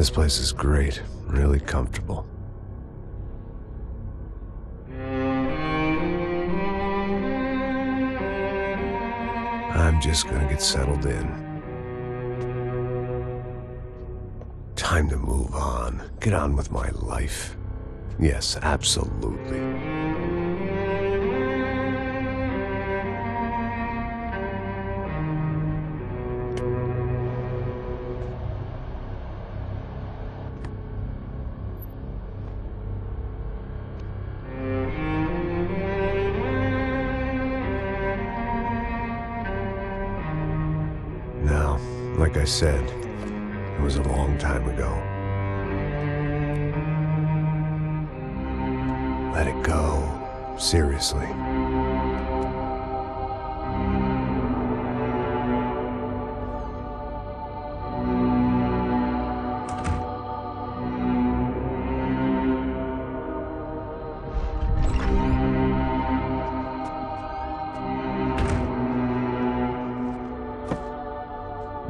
This place is great, really comfortable. I'm just gonna get settled in. Time to move on, get on with my life. Yes, absolutely. Now, like I said, it was a long time ago. Let it go. Seriously.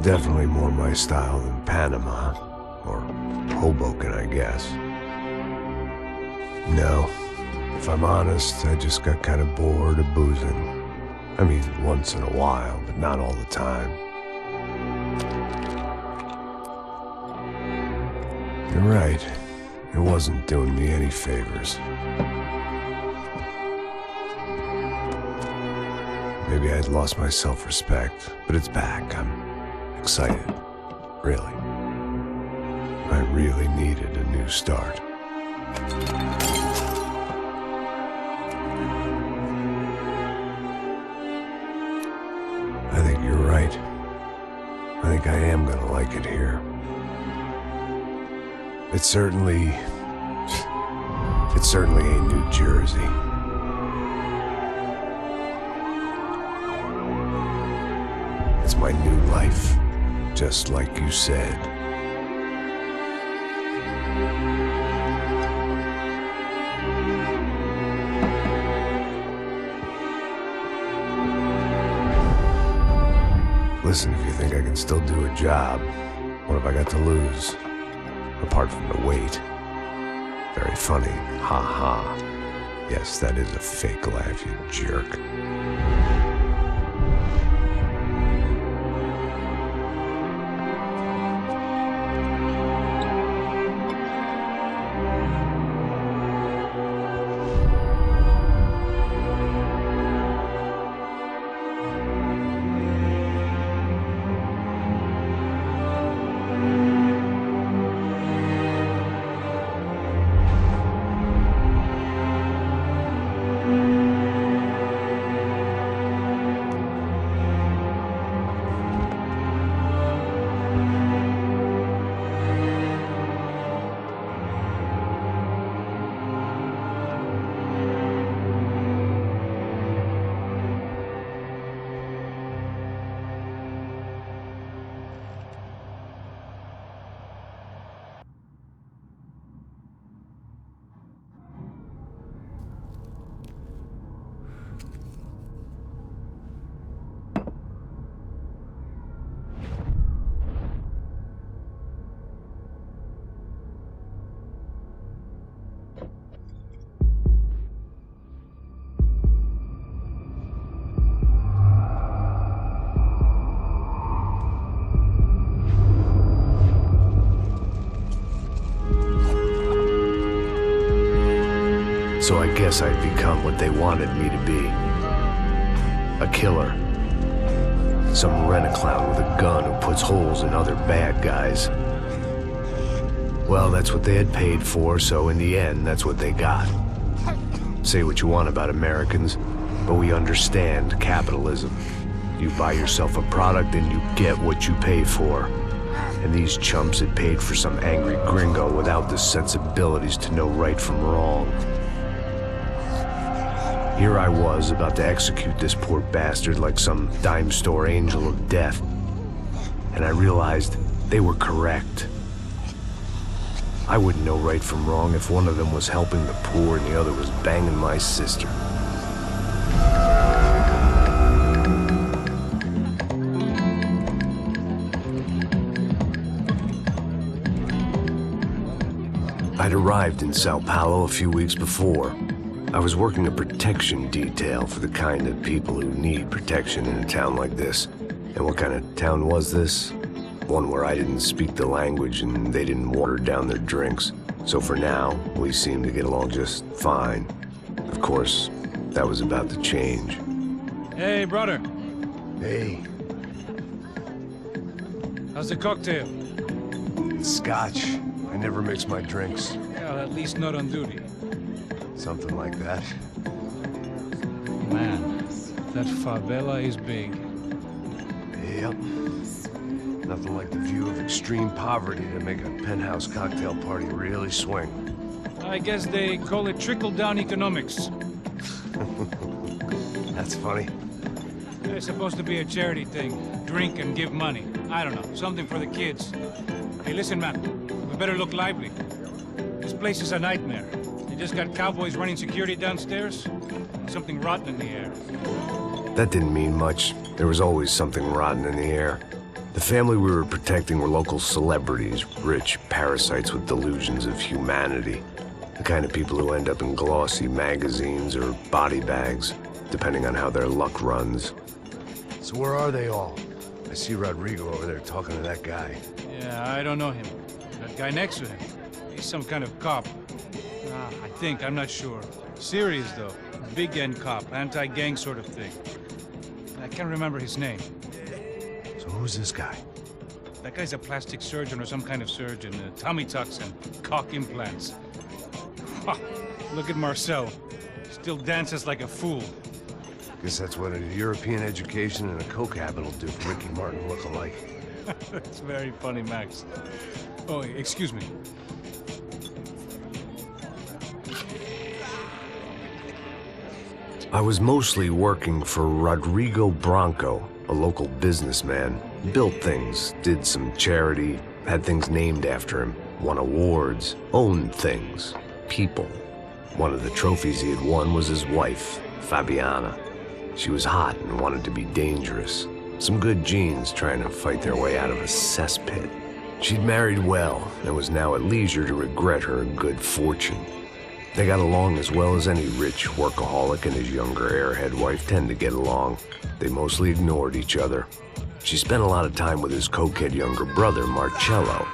Definitely more my style than Panama, or Hoboken, I guess. No, if I'm honest, I just got kind of bored of boozing. I mean, once in a while, but not all the time. You're right, it wasn't doing me any favors. Maybe I'd lost my self-respect, but it's back. I'm excited, really. I really needed a new start. I think you're right. I think I am gonna like it here. It certainly ain't New Jersey. It's my new life. Just like you said. Listen, if you think I can still do a job, what have I got to lose? Apart from the weight. Very funny. Ha ha. Yes, that is a fake laugh, you jerk. So I guess I'd become what they wanted me to be. A killer. Some rent-a-clown with a gun who puts holes in other bad guys. Well, that's what they had paid for, so in the end, that's what they got. Say what you want about Americans, but we understand capitalism. You buy yourself a product and you get what you pay for. And these chumps had paid for some angry gringo without the sensibilities to know right from wrong. Here I was, about to execute this poor bastard like some dime store angel of death. And I realized they were correct. I wouldn't know right from wrong if one of them was helping the poor and the other was banging my sister. I'd arrived in Sao Paulo a few weeks before. I was working a protection detail for the kind of people who need protection in a town like this. And what kind of town was this? One where I didn't speak the language and they didn't water down their drinks. So for now, we seemed to get along just fine. Of course, that was about to change. Hey, brother. Hey. How's the cocktail? Scotch. I never mix my drinks. Well, at least not on duty. Something like that. Man, that favela is big. Yep. Nothing like the view of extreme poverty to make a penthouse cocktail party really swing. I guess they call it trickle-down economics. That's funny. It's supposed to be a charity thing. Drink and give money. I don't know, something for the kids. Hey, listen, man. We better look lively. This place is a nightmare. They just got cowboys running security downstairs. And something rotten in the air. That didn't mean much. There was always something rotten in the air. The family we were protecting were local celebrities, rich parasites with delusions of humanity. The kind of people who end up in glossy magazines or body bags, depending on how their luck runs. So where are they all? I see Rodrigo over there talking to that guy. Yeah, I don't know him. That guy next to him. He's some kind of cop. I think, I'm not sure. Serious, though. Big N cop, anti-gang sort of thing. I can't remember his name. So who's this guy? That guy's a plastic surgeon or some kind of surgeon. Tummy tucks and cock implants. Look at Marcel. Still dances like a fool. Guess that's what a European education and a coke habit will do for Ricky Martin look-alike. That's very funny, Max. Oh, excuse me. I was mostly working for Rodrigo Branco, a local businessman. Built things, did some charity, had things named after him, won awards, owned things, people. One of the trophies he had won was his wife, Fabiana. She was hot and wanted to be dangerous. Some good genes trying to fight their way out of a cesspit. She'd married well and was now at leisure to regret her good fortune. They got along as well as any rich workaholic and his younger airhead wife tend to get along. They mostly ignored each other. She spent a lot of time with his cokehead younger brother, Marcello.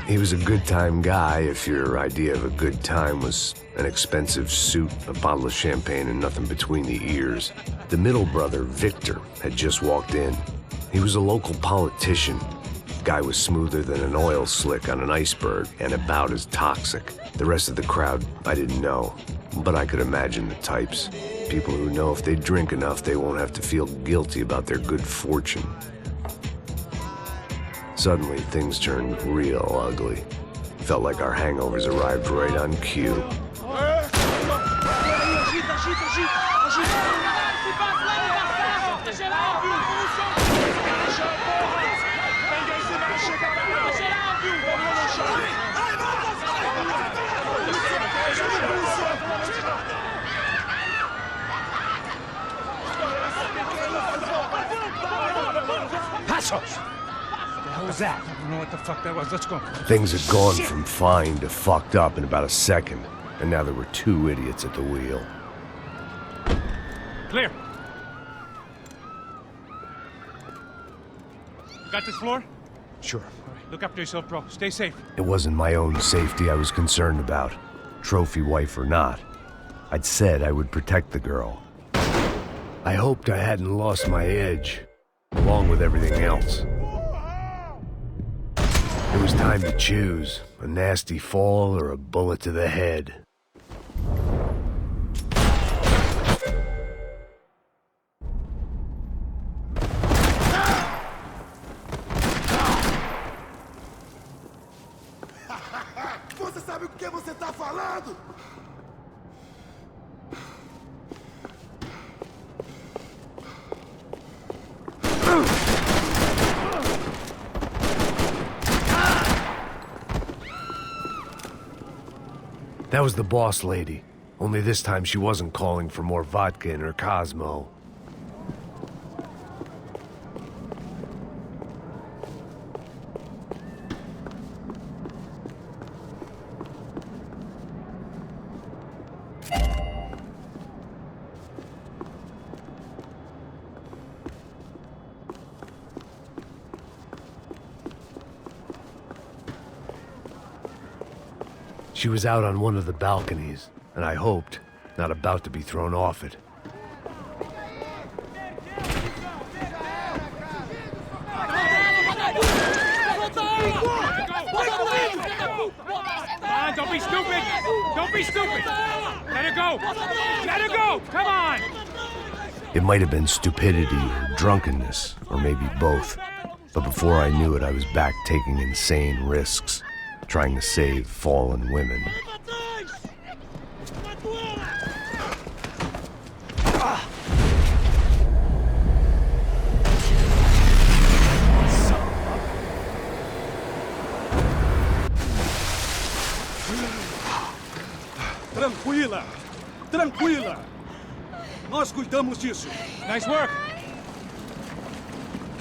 He was a good-time guy if your idea of a good time was an expensive suit, a bottle of champagne, and nothing between the ears. The middle brother, Victor, had just walked in. He was a local politician. Guy was smoother than an oil slick on an iceberg and about as toxic. The rest of the crowd, I didn't know, but I could imagine the types. People who know if they drink enough, they won't have to feel guilty about their good fortune. Suddenly, things turned real ugly. Felt like our hangovers arrived right on cue. Passos! What was that? I don't know what the fuck that was. Let's go. Things had gone from fine to fucked up in about a second, and now there were two idiots at the wheel. Clear. You got this floor? Sure. All right, look after yourself, bro. Stay safe. It wasn't my own safety I was concerned about, trophy wife or not. I'd said I would protect the girl. I hoped I hadn't lost my edge, along with everything else. It was time to choose, a nasty fall or a bullet to the head. Você sabe o que você tá falando? That was the boss lady. Only this time she wasn't calling for more vodka in her Cosmo. She was out on one of the balconies, and I hoped, not about to be thrown off it. Come on, don't be stupid! Don't be stupid! Let her go! Let her go! Come on! It might have been stupidity or drunkenness, or maybe both. But before I knew it, I was back taking insane risks, trying to save fallen women. Tranquila! Tranquila! Nós cuidamos disso. Nice work!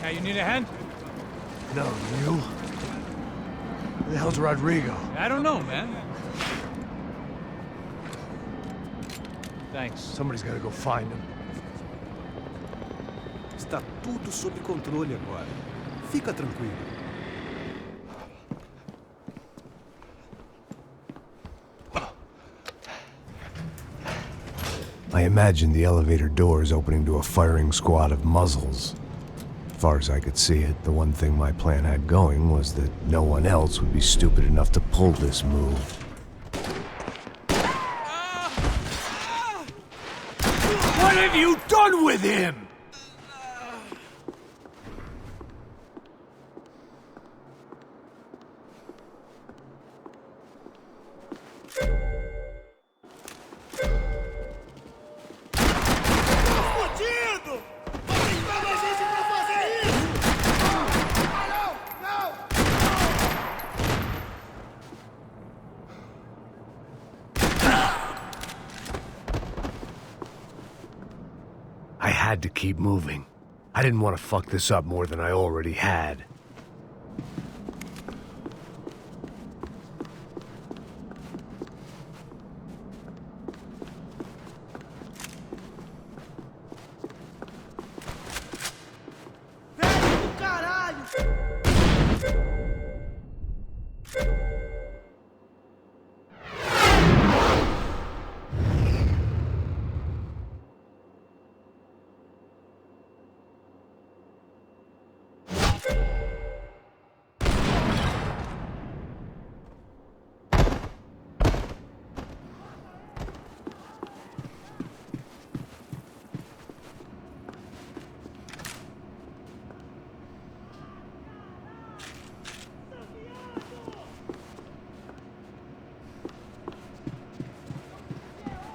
Hey, you need a hand? No, you? Where the hell's Rodrigo? I don't know, man. Thanks. Somebody's gotta go find him. Está tudo sob controle agora. Fica tranquilo. I imagined the elevator doors opening to a firing squad of muzzles. As far as I could see it, the one thing my plan had going was that no one else would be stupid enough to pull this move. What have you done with him? I had to keep moving. I didn't want to fuck this up more than I already had.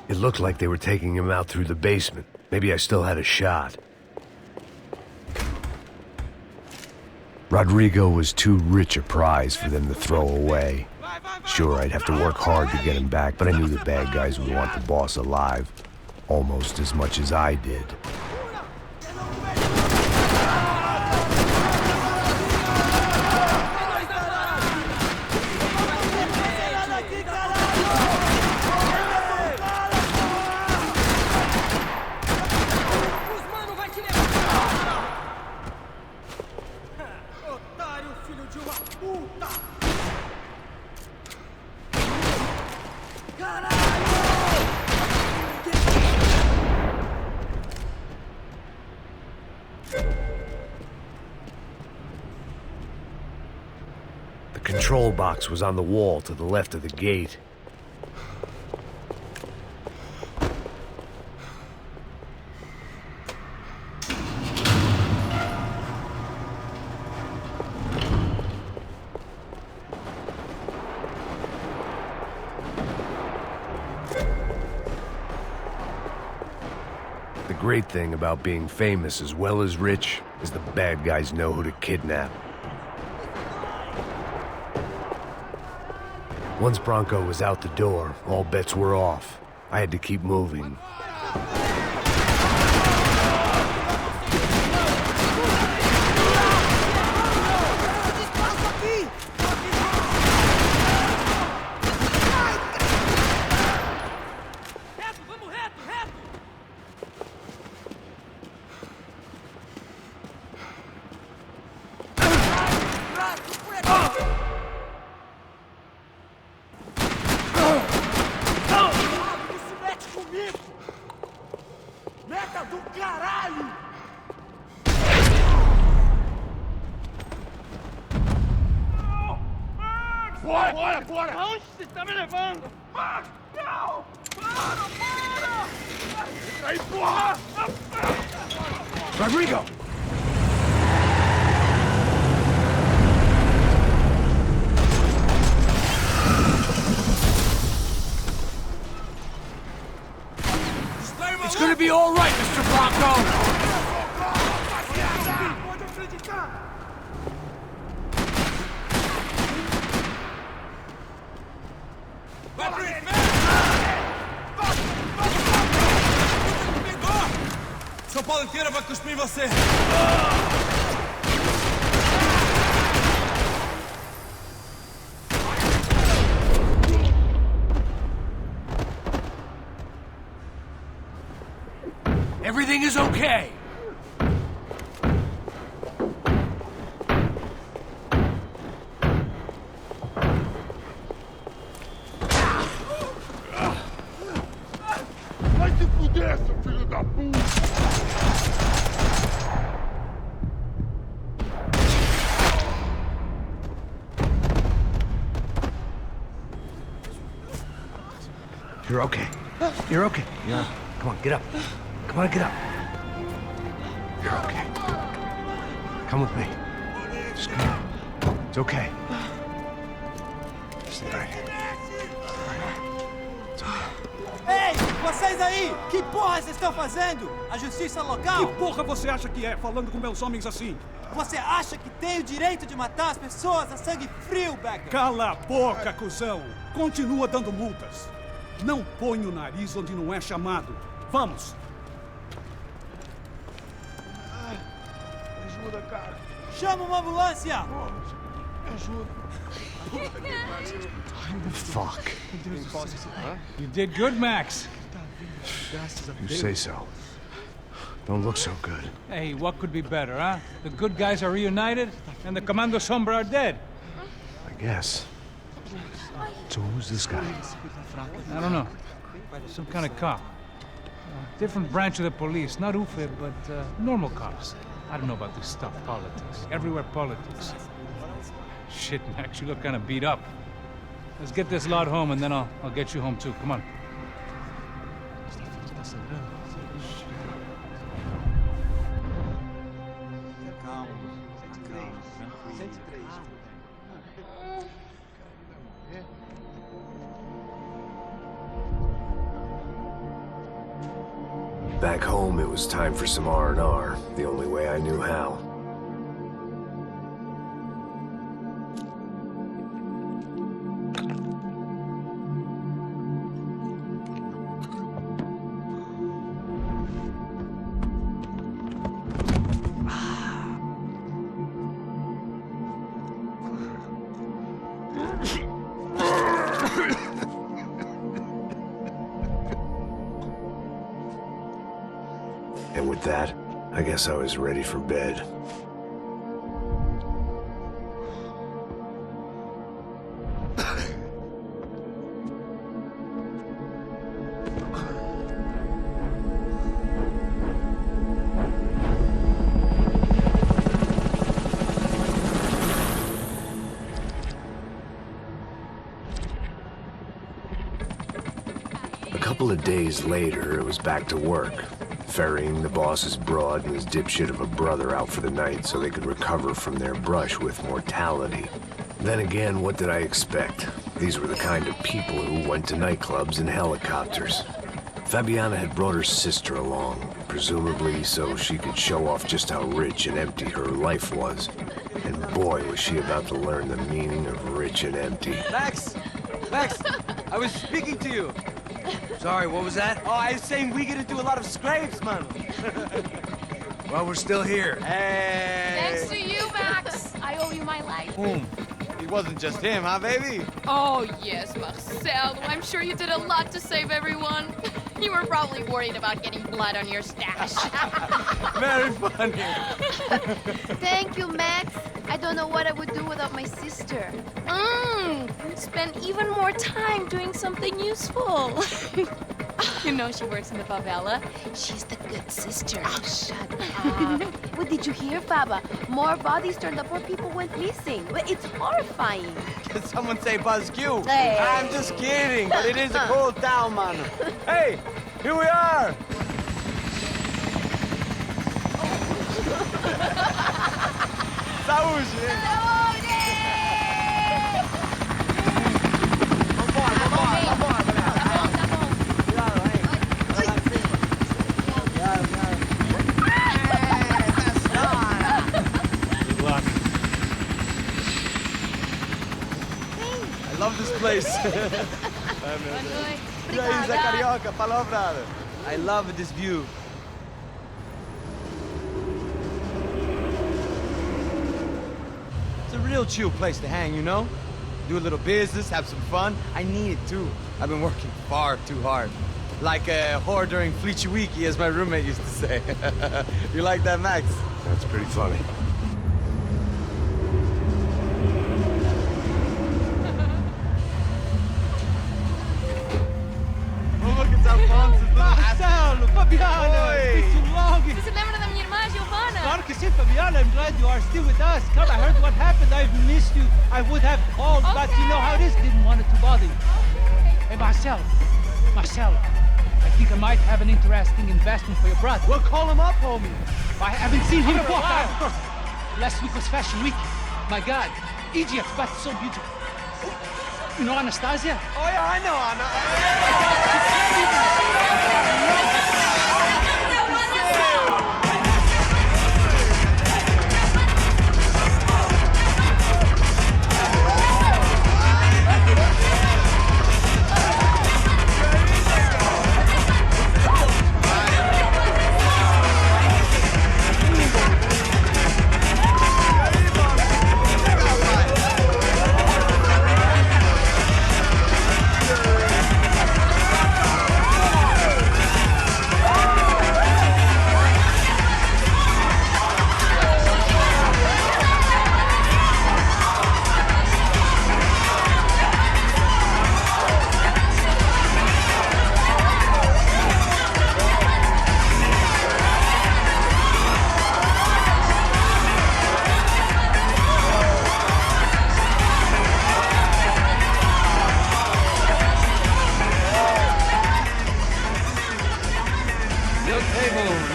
It looked like they were taking him out through the basement. Maybe I still had a shot. Rodrigo was too rich a prize for them to throw away. Sure, I'd have to work hard to get him back, but I knew the bad guys would want the boss alive, almost as much as I did. The control box was on the wall to the left of the gate. The great thing about being famous as well as rich is the bad guys know who to kidnap. Once Bronco was out the door, all bets were off. I had to keep moving. fora! Aonde você está me levando? Max, não! Para! Entra aí, porra! Rodrigo! It's gonna be all right, Mr. Bronco! Pode acreditar! Vai pro inferno! São Paulo inteira vai cuspir em você! Everything is okay! Vai se fuder, seu filho da puta! You're okay. You're okay. Yeah. Come on, get up. Come on, get up. You're okay. Come with me. Just come on. It's okay. Stay right here. It's okay. Ei, vocês aí! Que porra vocês estão fazendo? A justiça local? Que porra você acha que é, falando com meus homens assim? Você acha que tem o direito de matar as pessoas a sangue frio, Becker? Cala a boca, cuzão! Continua dando multas. Não põe o nariz onde não é chamado. Vamos! Ajuda, cara. Chama uma ambulância! Me ajuda. Fuck. You did good, Max. You say so. Don't look so good. Hey, what could be better, huh? The good guys are reunited, and the Commando Sombra are dead. I guess. So who's this guy? I don't know. Some kind of cop. Different branch of the police. Not UFE, but normal cops. I don't know about this stuff, politics. Everywhere politics. Shit, Max, you look kind of beat up. Let's get this lot home, and then I'll get you home, too. Come on. Back home, it was time for some R&R, the only way I knew how. And with that, I guess I was ready for bed. A couple of days later, it was back to work. Ferrying the boss's broad and his dipshit of a brother out for the night so they could recover from their brush with mortality. Then again, what did I expect? These were the kind of people who went to nightclubs in helicopters. Fabiana had brought her sister along, presumably so she could show off just how rich and empty her life was. And boy, was she about to learn the meaning of rich and empty. Max! Max! I was speaking to you! Sorry, what was that? Oh, I was saying we gotta do a lot of scrapes, man! Well, we're still here. Hey! Thanks to you, Max. I owe you my life. Boom. It wasn't just him, huh, baby? Oh, yes, Marcel. I'm sure you did a lot to save everyone. You were probably worried about getting blood on your stash. Very funny. Thank you, Max. I don't know what I would do without my sister. Spend even more time doing something useful. You know she works in the favela. She's the good sister. Oh, shut up. What did you hear, Faba? More bodies turned up, more people went missing. It's horrifying. Did someone say Buzz Q? Hey. I'm just kidding, but it is a cool town, man. Hey, here we are. Saúde! I love this place. E aí, Zé Carioca, falou, brother. I love this view. It's a real chill place to hang, you know? Do a little business, have some fun. I need it too. I've been working far too hard. Like a whore during Fleechy Weeky, as my roommate used to say. You like that, Max? That's pretty funny. Marcelo, Fabiana, it's been too long. Você se lembra da minha irmã, Giovanna? Claro que sim, Fabiana. I'm glad you are still with us. Come, I heard what happened. I've missed you. I would have called, but you know how it is. Didn't want it to bother you. Hey, Marcel, I think I might have an interesting investment for your brother. Well, call him up, homie. I haven't seen him for a while. Last week was Fashion Week. My God, Egypt, but so beautiful. You know Anastasia? Oh, yeah, I know Anna.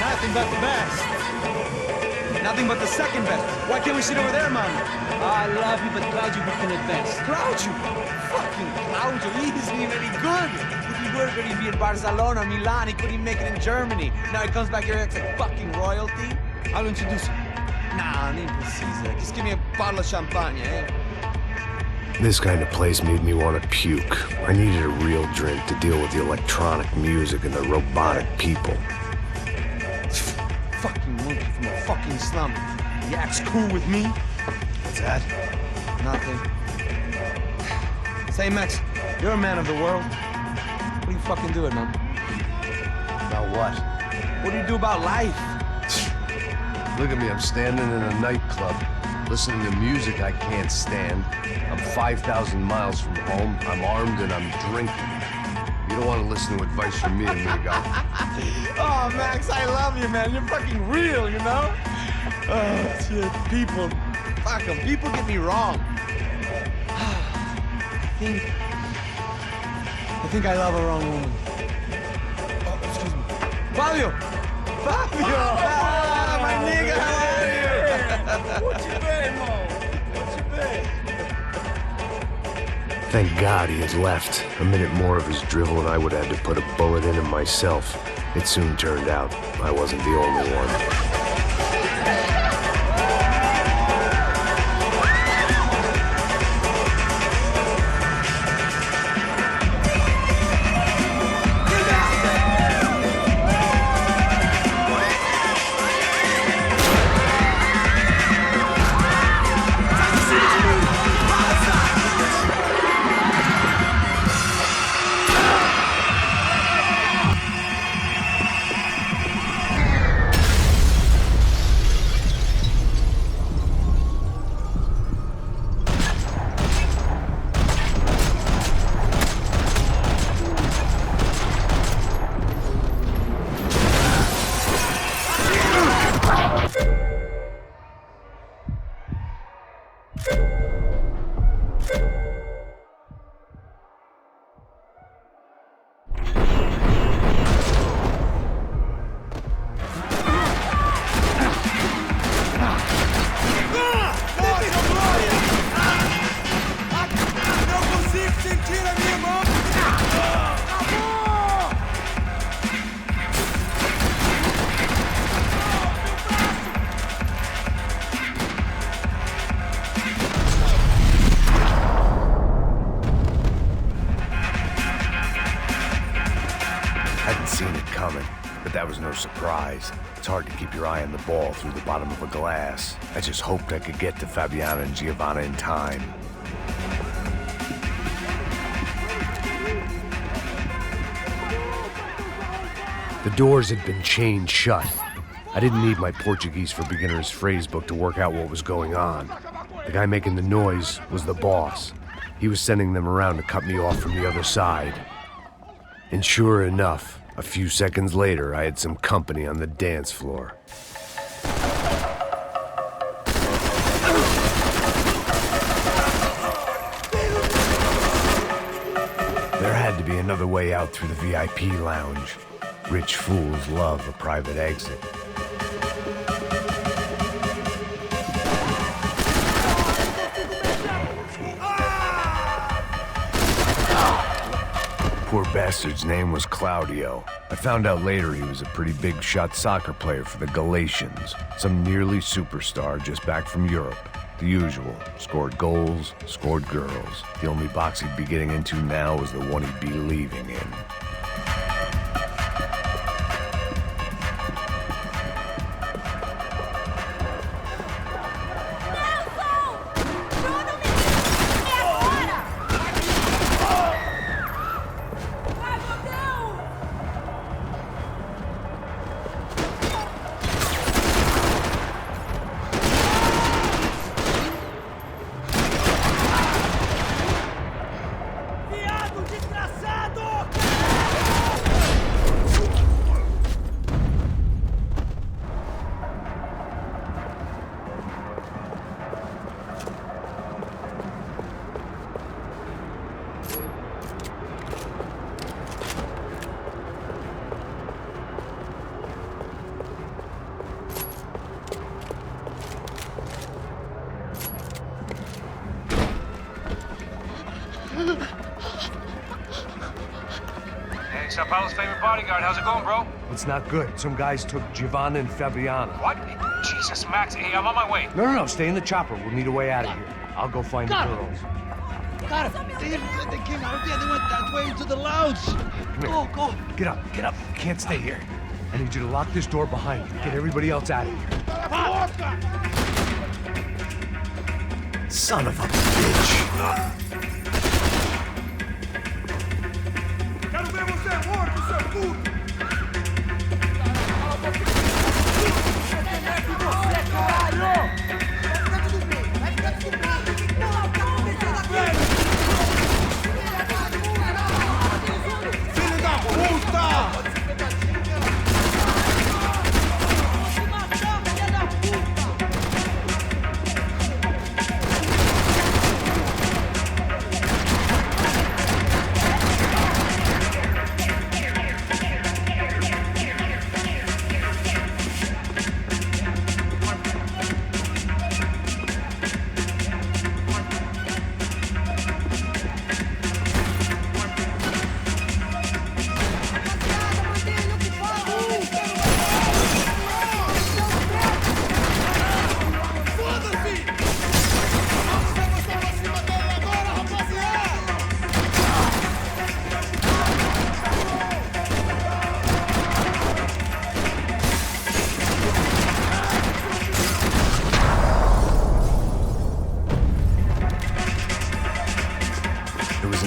Nothing but the best. Nothing but the second best. Why can't we sit over there, man? I love you, but Claudio booking it best. Claudio? Fucking Claudio, he isn't even any good. If he were going to be in Barcelona, Milan, he couldn't make it in Germany. Now he comes back here, acts like fucking royalty. I'll introduce you. Nah, nem precisa. Just give me a bottle of champagne, eh? This kind of place made me want to puke. I needed a real drink to deal with the electronic music and the robotic people. Fucking monkey from a fucking slum. He acts cool with me. What's that? Nothing. Say, Max, you're a man of the world. What do you fucking do it, man? About what? What do you do about life? Look at me, I'm standing in a nightclub, listening to music I can't stand. I'm 5,000 miles from home, I'm armed and I'm drinking. You don't want to listen to advice from me, amigo. Oh, Max, I love you, man. You're fucking real, you know? Oh, shit. People. Fuck them. People get me wrong. I think I love a wrong woman. Oh, excuse me. Fabio! Fabio! Ah, my nigga, how are you? What you been, Mo? What you been? Thank God he had left. A minute more of his drivel and I would have had to put a bullet in him myself. It soon turned out I wasn't the only one. Hadn't seen it coming, but that was no surprise. It's hard to keep your eye on the ball through the bottom of a glass. I just hoped I could get to Fabiana and Giovanna in time. The doors had been chained shut. I didn't need my Portuguese for Beginners phrase book to work out what was going on. The guy making the noise was the boss. He was sending them around to cut me off from the other side. And sure enough, a few seconds later, I had some company on the dance floor. There had to be another way out through the VIP lounge. Rich fools love a private exit. Poor bastard's name was Claudio. I found out later he was a pretty big shot soccer player for the Galatians. Some nearly superstar just back from Europe. The usual. Scored goals, scored girls. The only box he'd be getting into now was the one he'd be leaving in. São Paulo's favorite bodyguard. How's it going, bro? It's not good. Some guys took Giovanna and Fabiana. What? Jesus, Max. Hey, I'm on my way. No. Stay in the chopper. We'll need a way out of here. I'll go find the girls. Got it. They came out of there. They went that way into the lounge. Go. Get up. Can't stay here. I need you to lock this door behind you. Get everybody else out of here. Son of a bitch. Quero ver você morto, seu puto! Filho da puta!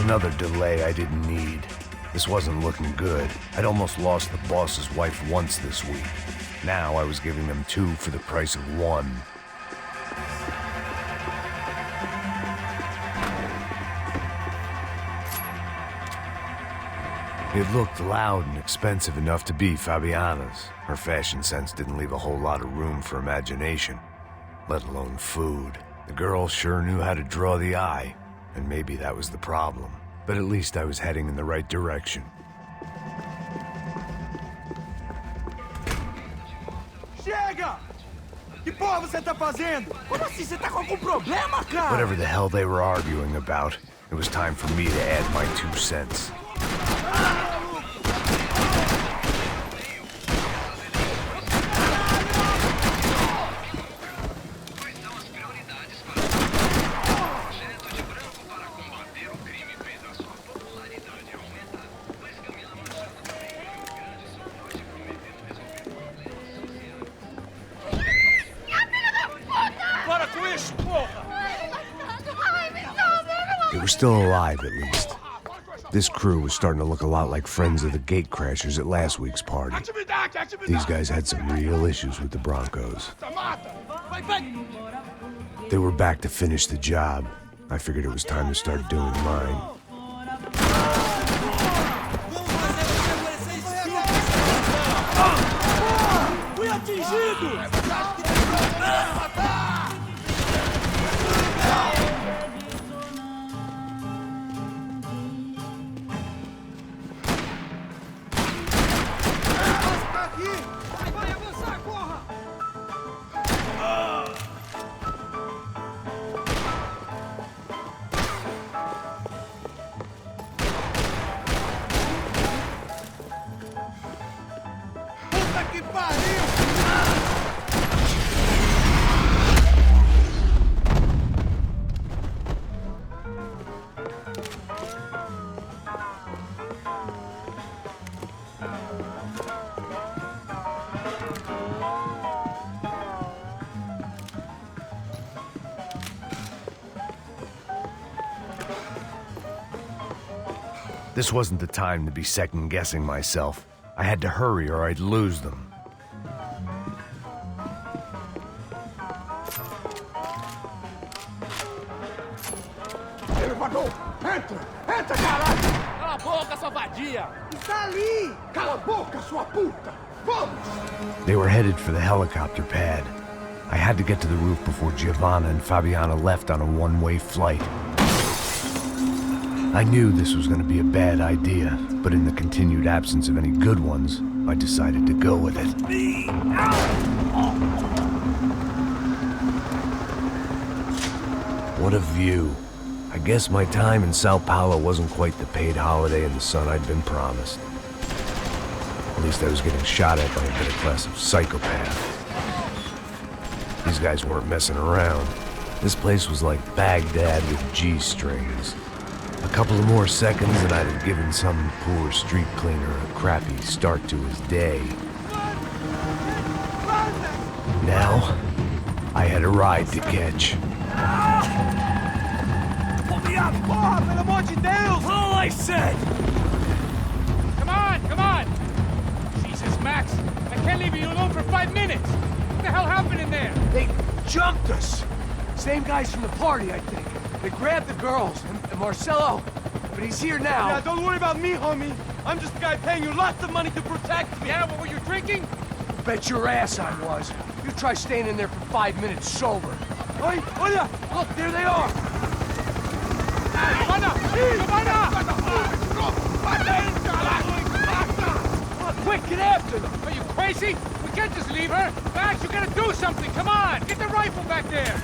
Another delay I didn't need. This wasn't looking good. I'd almost lost the boss's wife once this week. Now I was giving them two for the price of one. It looked loud and expensive enough to be Fabiana's. Her fashion sense didn't leave a whole lot of room for imagination, let alone food. The girl sure knew how to draw the eye. And maybe that was the problem. But at least I was heading in the right direction. Chega! Que porra você tá fazendo? Como assim? Você tá com algum problema, cara? Whatever the hell they were arguing about, it was time for me to add my 2 cents. still alive, at least. This crew was starting to look a lot like friends of the gatecrashers at last week's party. These guys had some real issues with the Broncos. They were back to finish the job. I figured it was time to start doing mine. Fui atingido! This wasn't the time to be second-guessing myself. I had to hurry or I'd lose them. Elevador! Entra! Entra, caralho! Cala a boca, sua vadia! Está ali! Cala a boca, sua puta! Vamos! They were headed for the helicopter pad. I had to get to the roof before Giovanna and Fabiana left on a one-way flight. I knew this was going to be a bad idea, but in the continued absence of any good ones, I decided to go with it. What a view. I guess my time in São Paulo wasn't quite the paid holiday in the sun I'd been promised. At least I was getting shot at by a middle-class psychopath. These guys weren't messing around. This place was like Baghdad with G-strings. A couple of more seconds and I'd have given some poor street cleaner a crappy start to his day. Now, I had a ride to catch. Pull me up! Porra, pelo amor de Deus! All I said! Come on! Jesus, Max, I can't leave you alone for 5 minutes. What the hell happened in there? They jumped us! Same guys from the party, I think. They grabbed the girls, and Marcelo, but he's here now. Yeah, don't worry about me, homie. I'm just a guy paying you lots of money to protect me. Yeah, but were you drinking? Bet your ass I was. You try staying in there for 5 minutes sober. Oi, olha! Look, there they are! Come on, quick, get after them! Are you crazy? We can't just leave her. Max, you gotta do something. Come on, get the rifle back there.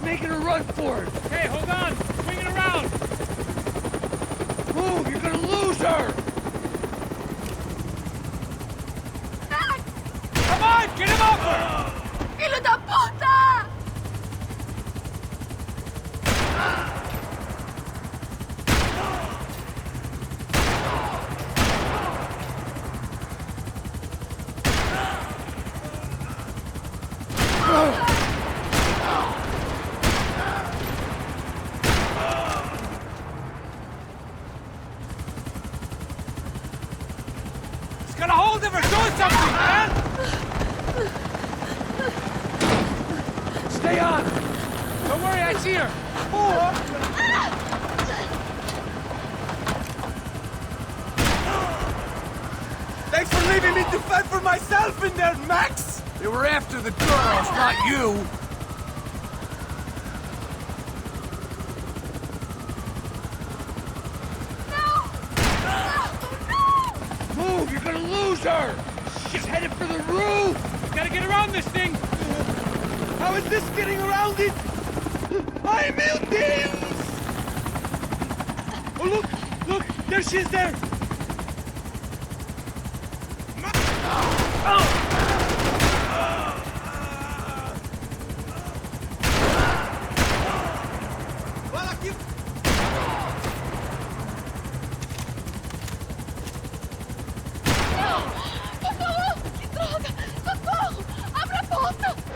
Making a run for it! Hey, hold on! Swing it around! Move! You're gonna lose her! Come on! Get him off her! Filho da puta! Got a hold of her! Do something, man! Stay on! Don't worry, I see her! Thanks for leaving me to fend for myself in there, Max! They were after the girls, not you! Move! You're gonna lose her! She's headed for the roof! Gotta get around this thing! How is this getting around it? Ay, meu Deus! Oh, look! Look! There she is there!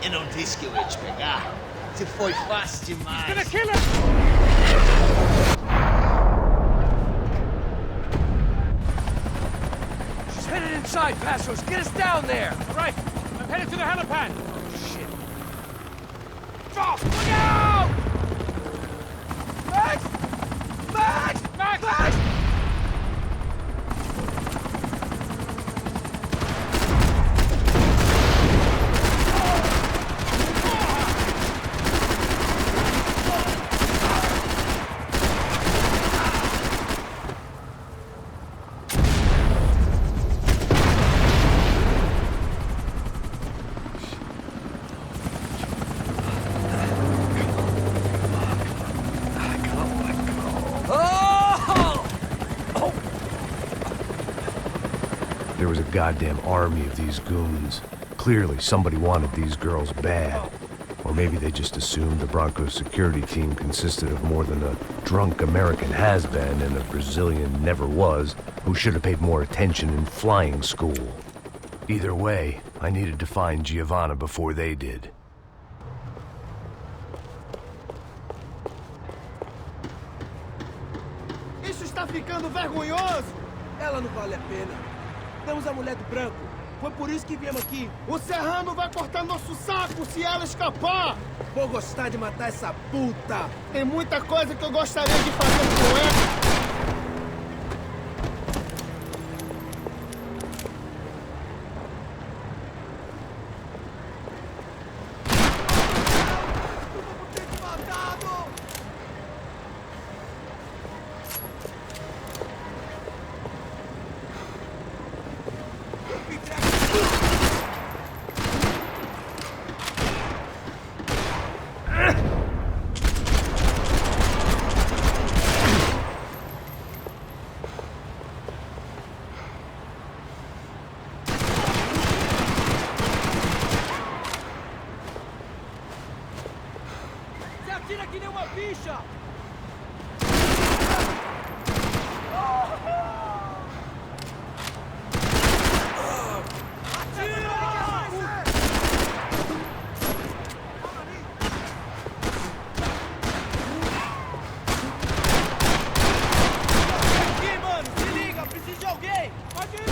Eu não disse que eu ia te pegar. Você foi fácil demais. Gonna kill him! She's headed inside, Passos. Get us down there! All right, I'm headed to the helipad. Shit. Drop! Look out! Max! Max! Max! Max! There was a goddamn army of these goons. Clearly, somebody wanted these girls bad. Or maybe they just assumed the Broncos security team consisted of more than a drunk American has-been and a Brazilian never was who should have paid more attention in flying school. Either way, I needed to find Giovanna before they did. Isso está ficando vergonhoso! Ela não vale a pena. Temos a mulher do branco. Foi por isso que viemos aqui. O Serrano vai cortar nosso saco se ela escapar! Vou gostar de matar essa puta. Tem muita coisa que eu gostaria de fazer com ela. Atira que nem uma bicha! Aqui, mano! Se liga! Preciso de alguém! Pode ir!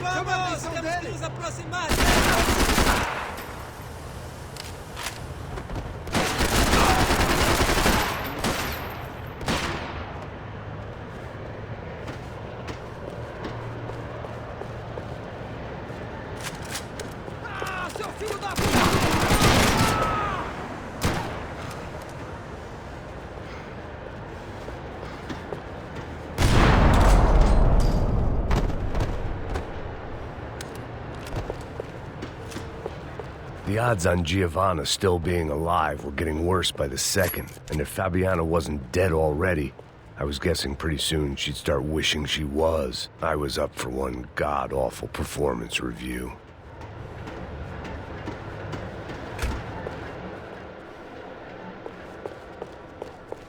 Vamos! Temos que nos aproximar! Seu filho da puta! The odds on Giovanna still being alive were getting worse by the second, and if Fabiana wasn't dead already, I was guessing pretty soon she'd start wishing she was. I was up for one god-awful performance review.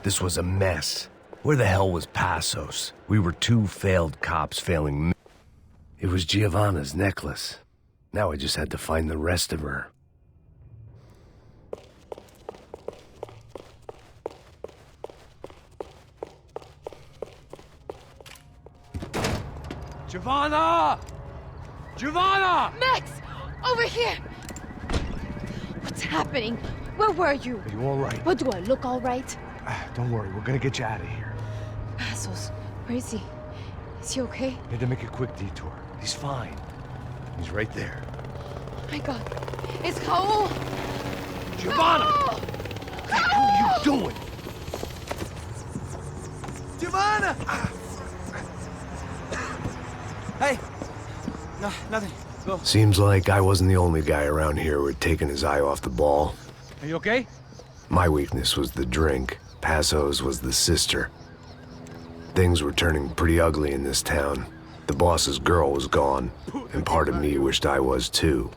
This was a mess. Where the hell was Passos? We were two failed cops failing me. It was Giovanna's necklace. Now I just had to find the rest of her. Giovanna! Giovanna! Max! Over here! What's happening? Where were you? Are you all right? What, do I look all right? Don't worry, we're gonna get you out of here. Passos, where is he? Is he okay? Had to make a quick detour. He's fine. He's right there. Oh my God. It's Raul! Giovanna! Raul! What the hell are you doing? Giovanna! Hey! No, nothing. Go. Seems like I wasn't the only guy around here who had taken his eye off the ball. Are you okay? My weakness was the drink. Passos was the sister. Things were turning pretty ugly in this town. The boss's girl was gone, and part of me wished I was too.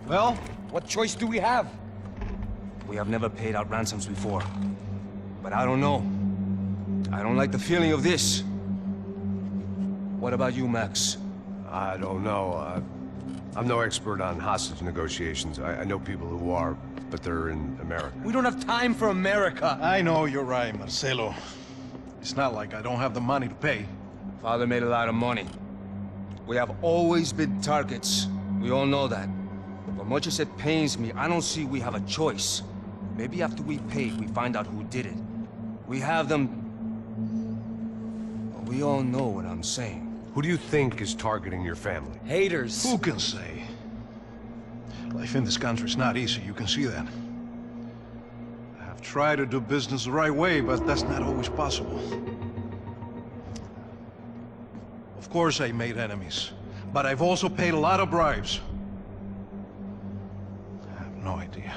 Well, what choice do we have? We have never paid out ransoms before. But I don't know. I don't like the feeling of this. What about you, Max? I don't know. I'm no expert on hostage negotiations. I know people who are, but they're in America. We don't have time for America. I know you're right, Marcelo. It's not like I don't have the money to pay. Father made a lot of money. We have always been targets. We all know that. But much as it pains me, I don't see we have a choice. Maybe after we pay, we find out who did it. We have them... Well, we all know what I'm saying. Who do you think is targeting your family? Haters. Who can say? Life in this country is not easy, you can see that. I have tried to do business the right way, but that's not always possible. Of course I made enemies, but I've also paid a lot of bribes. I have no idea.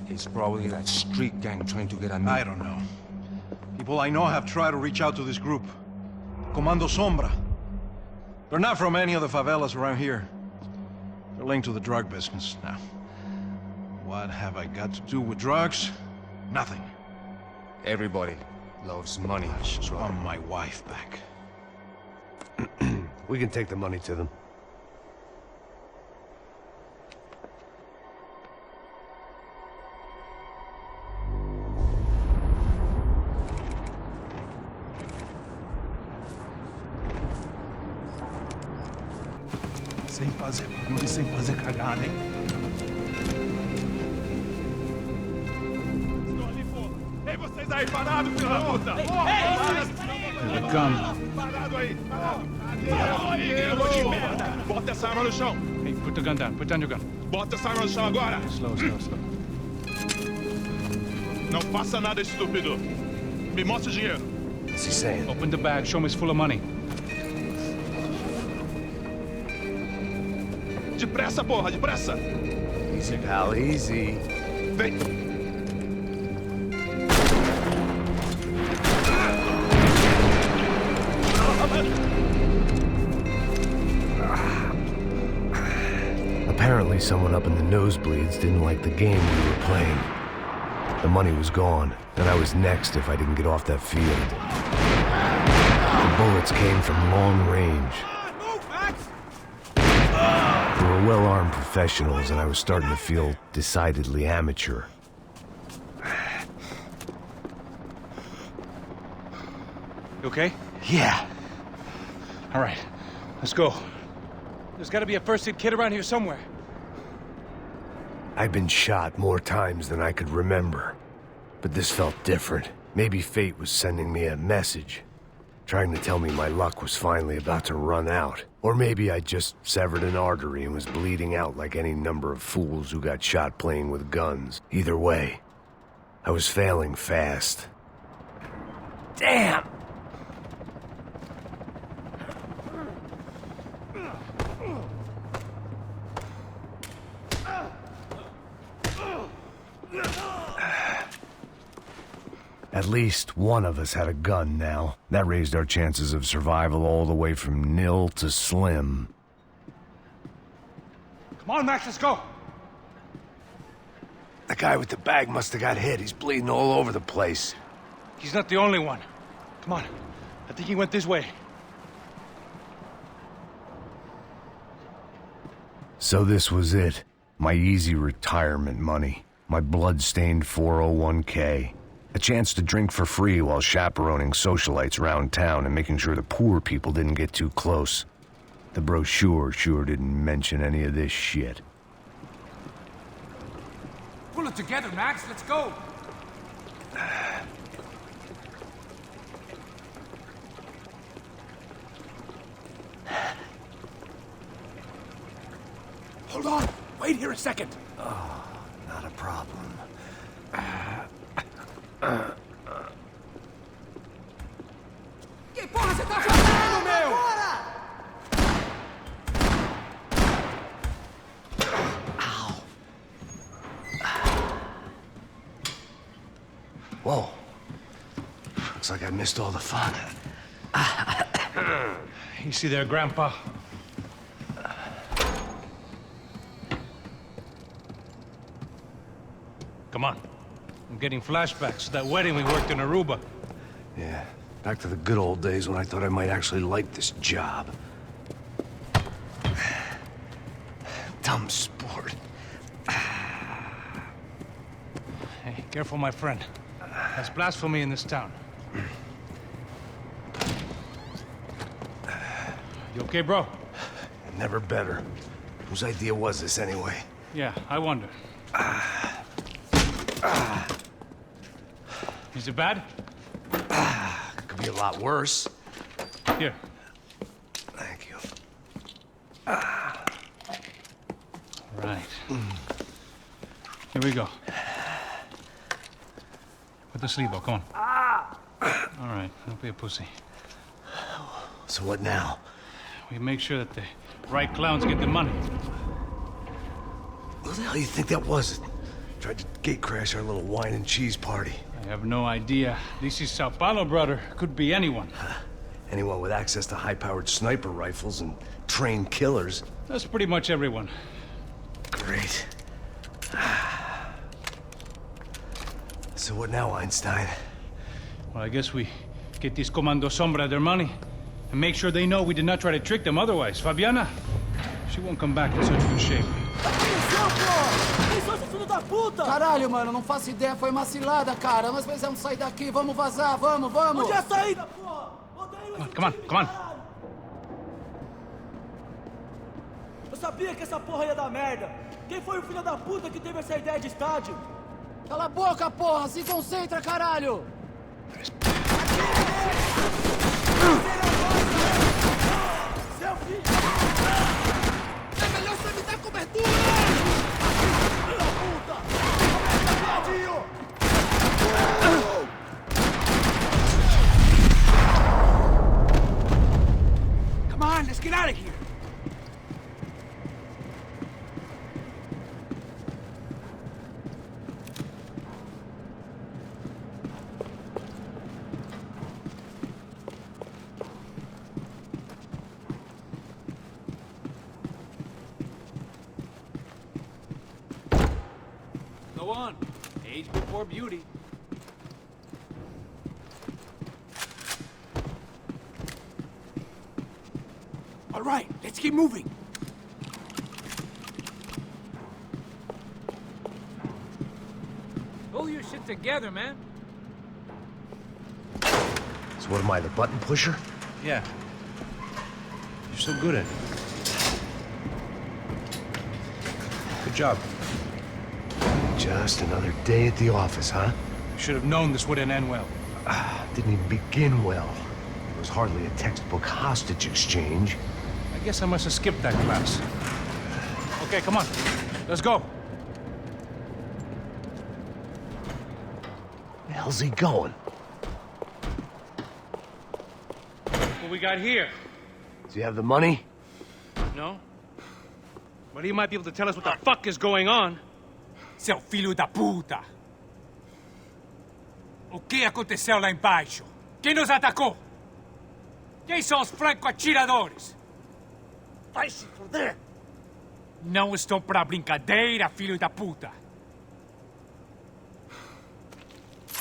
It's probably that street gang trying to get at me. I don't know. People I know have tried to reach out to this group. Comando Sombra. They're not from any of the favelas around here. They're linked to the drug business. Now, what have I got to do with drugs? Nothing. Everybody loves money. I just want my wife back. We can take the money to them. Sem fazer cagada, hein? Ei, vocês aí parados, filho da puta! Here come. Parado aí! Bota essa arma no chão! Hey, put the gun down. Put down your gun. Bota essa arma no chão agora! Slow, slow, slow. Não faça nada, estúpido! Me mostre o dinheiro! What's he saying? Open the bag, show him it's full of money. Depressa, porra, depressa! Easy, pal, easy. Vem! Apparently someone up in the nosebleeds didn't like the game we were playing. The money was gone, and I was next if I didn't get off that field. The bullets came from long range. We were well-armed professionals, and I was starting to feel decidedly amateur. You okay? Yeah. All right, let's go. There's gotta be a first aid kit around here somewhere. I'd been shot more times than I could remember. But this felt different. Maybe fate was sending me a message, trying to tell me my luck was finally about to run out. Or maybe I just severed an artery and was bleeding out like any number of fools who got shot playing with guns. Either way, I was failing fast. Damn! At least one of us had a gun now. That raised our chances of survival all the way from nil to slim. Come on, Max, let's go. The guy with the bag must have got hit. He's bleeding all over the place. He's not the only one. Come on. I think he went this way. So this was it. My easy retirement money. My blood-stained 401k. A chance to drink for free while chaperoning socialites around town and making sure the poor people didn't get too close. The brochure sure didn't mention any of this shit. Pull it together, Max. Let's go. Hold on! Wait here a second! Oh, not a problem. Que porra você tá fazendo, meu? Whoa. Looks like I missed all the fun. Easy there, Grandpa. Come on. I'm getting flashbacks to that wedding we worked in Aruba. Yeah, back to the good old days when I thought I might actually like this job. Dumb sport. Hey, careful, my friend. That's blasphemy in this town. You okay, bro? Never better. Whose idea was this anyway? Yeah, I wonder. Is it bad? Could be a lot worse. Here. Thank you. Right. Here we go. Put the sleeve on, come on. All right, don't be a pussy. So what now? We make sure that the right clowns get the money. What the hell do you think that was? Tried to gate crash our little wine and cheese party. I have no idea. This is São Paulo, brother. Could be anyone. Anyone with access to high-powered sniper rifles and trained killers. That's pretty much everyone. Great. So what now, Einstein? Well, I guess we get these Comando Sombra their money and make sure they know we did not try to trick them otherwise. Fabiana, she won't come back in such good shape. Caralho, mano, não faço ideia, foi uma cilada, cara. Nós precisamos sair daqui, vamos vazar, vamos, vamos! Onde é a saída, pô? Come on, come on. Eu sabia que essa porra ia dar merda. Quem foi o filho da puta que teve essa ideia de estádio? Cala a boca, porra! Se concentra, caralho! Seu filho! É melhor você me dar cobertura! Filho da puta! Tadinho! Go on. Age before beauty. All right, let's keep moving. Pull your shit together, man. So what am I, the button pusher? Yeah. You're so good at it. Good job. Just another day at the office, huh? Should have known this wouldn't end well. Didn't even begin well. It was hardly a textbook hostage exchange. I guess I must have skipped that class. Okay, come on. Let's go. Where the hell's he going? What we got here? Does he have the money? No? But he might be able to tell us what the fuck is going on. Seu filho da puta! O que aconteceu lá embaixo? Quem nos atacou? Quem são os franco-atiradores? Vai se foder! Não estou pra brincadeira, filho da puta!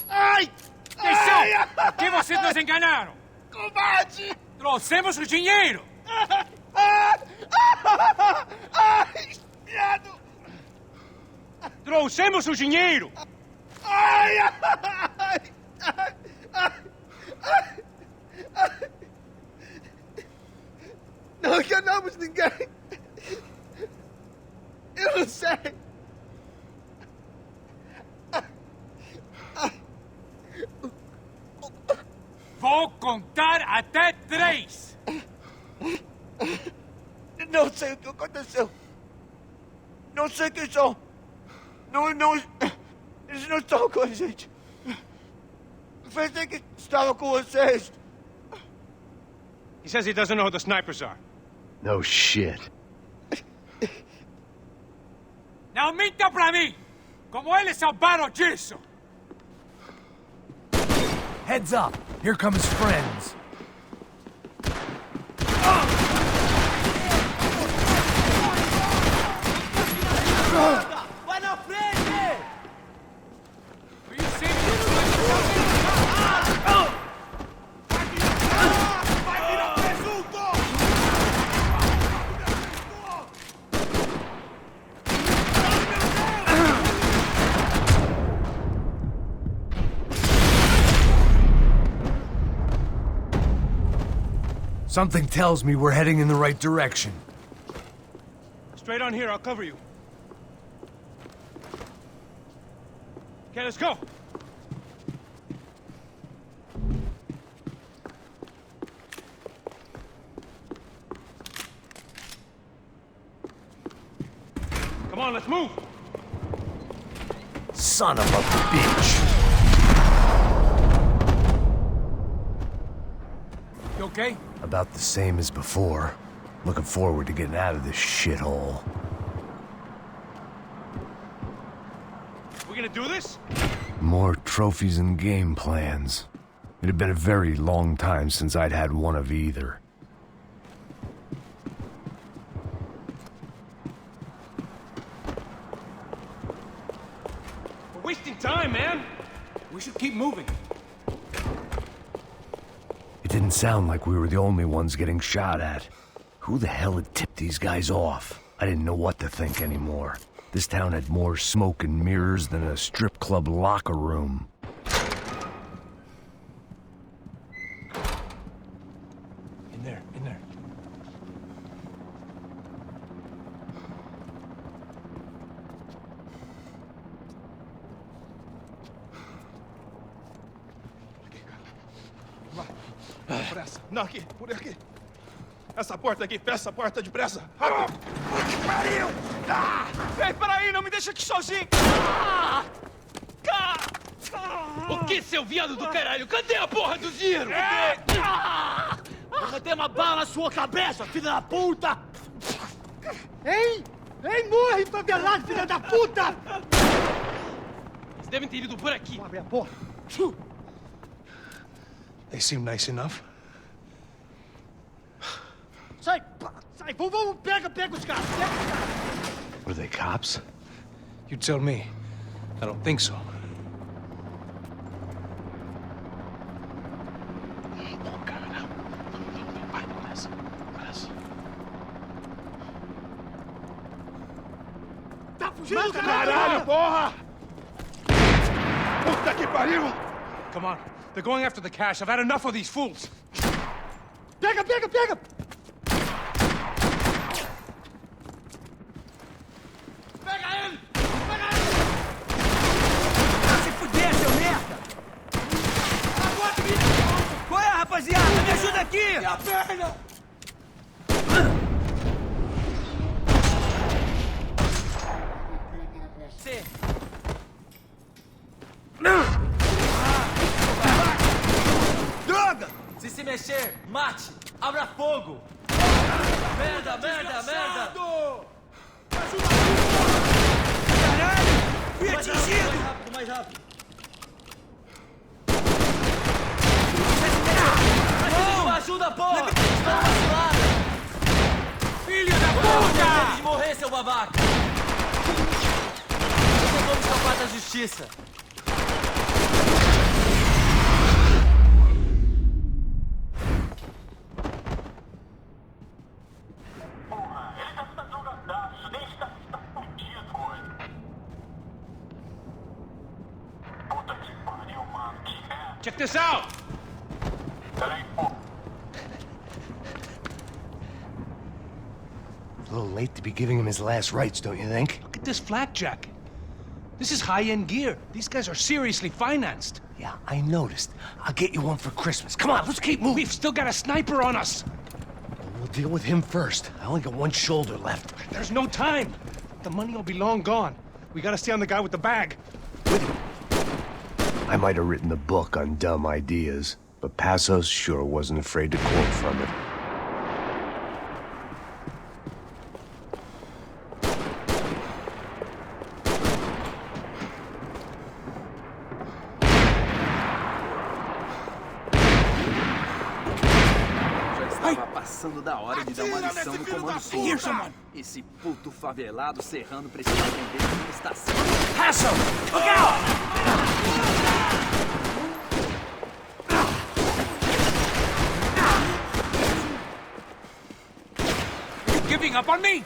Ai! Quem são? Por que vocês nos enganaram? Covarde! Trouxemos o dinheiro! Ai, viado! Trouxemos o dinheiro! Ai, ai, ai, ai, ai. Não enganamos ninguém! Eu não sei! Vou contar até 3! Não sei o que aconteceu. Não sei quem são. Não, eles não estão com a gente. Pensei que estava com vocês. He says he doesn't know who the snipers are. No shit. Não minta pra mim! Como eles salvaram disso! Heads up! Here come his friends. Vai na frente! Vai virar presunto! Something tells me we're heading in the right direction. Straight on here, I'll cover you. Okay, let's go. Come on, let's move. Son of a bitch. You okay? About the same as before. Looking forward to getting out of this shithole. We gonna do this? More trophies and game plans. It had been a very long time since I'd had one of either. We're wasting time, man. We should keep moving. It didn't sound like we were the only ones getting shot at. Who the hell had tipped these guys off? I didn't know what to think anymore. This town had more smoke and mirrors than a strip club locker room. In there, in there. Pressa. Não, aqui, por aqui. Essa porta aqui, fecha essa porta depressa. Rápido. Que pariu! Ei, peraí, não me deixa aqui sozinho! O que, seu viado do caralho? Cadê a porra do dinheiro? Vou meter uma bala na sua cabeça, filha da puta! Hein? Hein, morre, favelado, filha da puta! Eles devem ter ido por aqui. Abre a porta. They seem nice enough. Sai, sai, pega os caras, pega os caras. Were they cops? You tell me. I don't think so. Caralho, porra! Puta que pariu! Come on. They're going after the cash. I've had enough of these fools. Pega, pega, pega! Pega ele! Pega ele! Vai se fuder, seu merda! Qual é, rapaziada? Me ajuda aqui! Minha perna! Você! Droga! Se se mexer, mate! Abra fogo! Merda, merda, merda! Caralho! Fui Mais atingido! rápido, mais rápido! Preciso de uma ajuda, porra! Estou numa cilada! Filho da Tem puta! de morrer, seu babaca! Não tem como escapar da justiça! Check this out! A little late to be giving him his last rites, don't you think? Look at this flakjack. This is high-end gear. These guys are seriously financed. Yeah, I noticed. I'll get you one for Christmas. Come on, let's keep moving. We've still got a sniper on us. We'll deal with him first. I only got one shoulder left. There's no time. The money will be long gone. We gotta stay on the guy with the bag. I might have written the book on dumb ideas, but Passos sure wasn't afraid to quote from it. Tava passando da hora de dar uma lição no comando sombra. Esse puto favelado serrano precisa aprender uma estação. Hassel! Look out! You giving up on me?